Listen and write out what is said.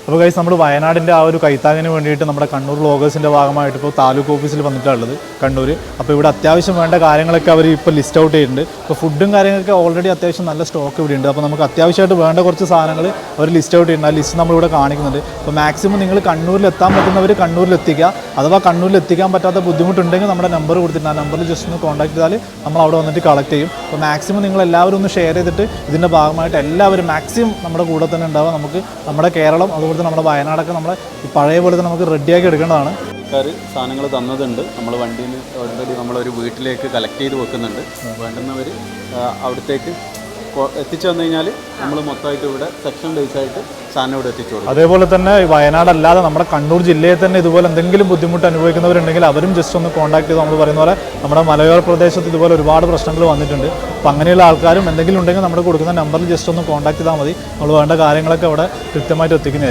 അപ്പോൾ ഗൈസ് നമ്മൾ വയനാടിൻ്റെ ആ ഒരു കൈത്താങ്ങിന് വേണ്ടിയിട്ട് നമ്മുടെ കണ്ണൂർ വ്ളോഗേഴ്സിൻ്റെ ഭാഗമായിട്ട് ഇപ്പോൾ താലൂക്ക് ഓഫീസിൽ വന്നിട്ടുള്ളത് കണ്ണൂർ. അപ്പോൾ ഇവിടെ അത്യാവശ്യം വേണ്ട കാര്യങ്ങളൊക്കെ അവർ ഇപ്പോൾ ലിസ്റ്റ് ഔട്ട് ചെയ്തിട്ടുണ്ട്. ഇപ്പോൾ ഫുഡും കാര്യങ്ങളൊക്കെ ഓൾറെഡി അത്യാവശ്യം നല്ല സ്റ്റോക്ക് ഇവിടെ ഉണ്ട്. അപ്പോൾ നമുക്ക് അത്യാവശ്യമായിട്ട് വേണ്ട കുറച്ച് സാധനങ്ങൾ അവർ ലിസ്റ്റ് ഔട്ട് ചെയ്യുന്നുണ്ട്. ആ ലിസ്റ്റ് നമ്മളിവിടെ കാണിക്കുന്നുണ്ട്. അപ്പോൾ മാക്സിമം നിങ്ങൾ കണ്ണൂരിൽ എത്താൻ പറ്റുന്നവർ കണ്ണൂരിൽ എത്തിക്കുക. അഥവാ കണ്ണൂരിൽ എത്തിക്കാൻ പറ്റാത്ത ബുദ്ധിമുട്ടുണ്ടെങ്കിൽ നമ്മുടെ നമ്പർ കൊടുത്തിട്ടുണ്ട്. ആ നമ്പറിൽ ജസ്റ്റ് ഒന്ന് കോൺടാക്ട് ചെയ്താൽ നമ്മൾ അവിടെ വന്നിട്ട് കളക്ട് ചെയ്യും. അപ്പോൾ മാക്സിമം നിങ്ങൾ എല്ലാവരും ഒന്ന് ഷെയർ ചെയ്തിട്ട് ഇതിൻ്റെ ഭാഗമായിട്ട് എല്ലാവരും മാക്സിമം നമ്മുടെ കൂടെ തന്നെ ഉണ്ടാവുക. നമുക്ക് നമ്മുടെ കേരളം അതുപോലെ നമ്മുടെ വയനാടൊക്കെ നമ്മുടെ പഴയ പോലെ തന്നെ നമുക്ക് റെഡിയാക്കി എടുക്കേണ്ടതാണ്. ആൾക്കാർ സാധനങ്ങൾ തന്നതുണ്ട്. നമ്മൾ വണ്ടിയിൽ ഓൾറെഡി നമ്മളൊരു വീട്ടിലേക്ക് കളക്ട് ചെയ്ത് വെക്കുന്നുണ്ട്. വേണ്ടുന്നവർ അവിടത്തേക്ക് എത്തിച്ചു വന്നു കഴിഞ്ഞാൽ നമ്മൾ മൊത്തമായിട്ട് ഇവിടെ സെക്ഷൻ ബേസ് ആയിട്ട് സാധനം ഇവിടെ എത്തിച്ചു കൊടുക്കും. അതേപോലെ തന്നെ വയനാടല്ലാതെ നമ്മുടെ കണ്ണൂർ ജില്ലയിൽ തന്നെ ഇതുപോലെ എന്തെങ്കിലും ബുദ്ധിമുട്ട് അനുഭവിക്കുന്നവരുണ്ടെങ്കിൽ അവരും ജസ്റ്റ് ഒന്ന് കോൺടാക്ട് ചെയ്ത് നമ്മൾ പറയുന്ന പോലെ നമ്മുടെ മലയോര പ്രദേശത്ത് ഇതുപോലെ ഒരുപാട് പ്രശ്നങ്ങൾ വന്നിട്ടുണ്ട്. അപ്പോൾ അങ്ങനെയുള്ള ആൾക്കാരും എന്തെങ്കിലും ഉണ്ടെങ്കിൽ നമ്മൾ കൊടുക്കുന്ന നമ്പറിൽ ജസ്റ്റ് ഒന്ന് കോൺടാക്ട് ചെയ്താൽ മതി. നമ്മൾ വേണ്ട കാര്യങ്ങളൊക്കെ അവിടെ കൃത്യമായിട്ട് എത്തിക്കുന്നതായിരിക്കും.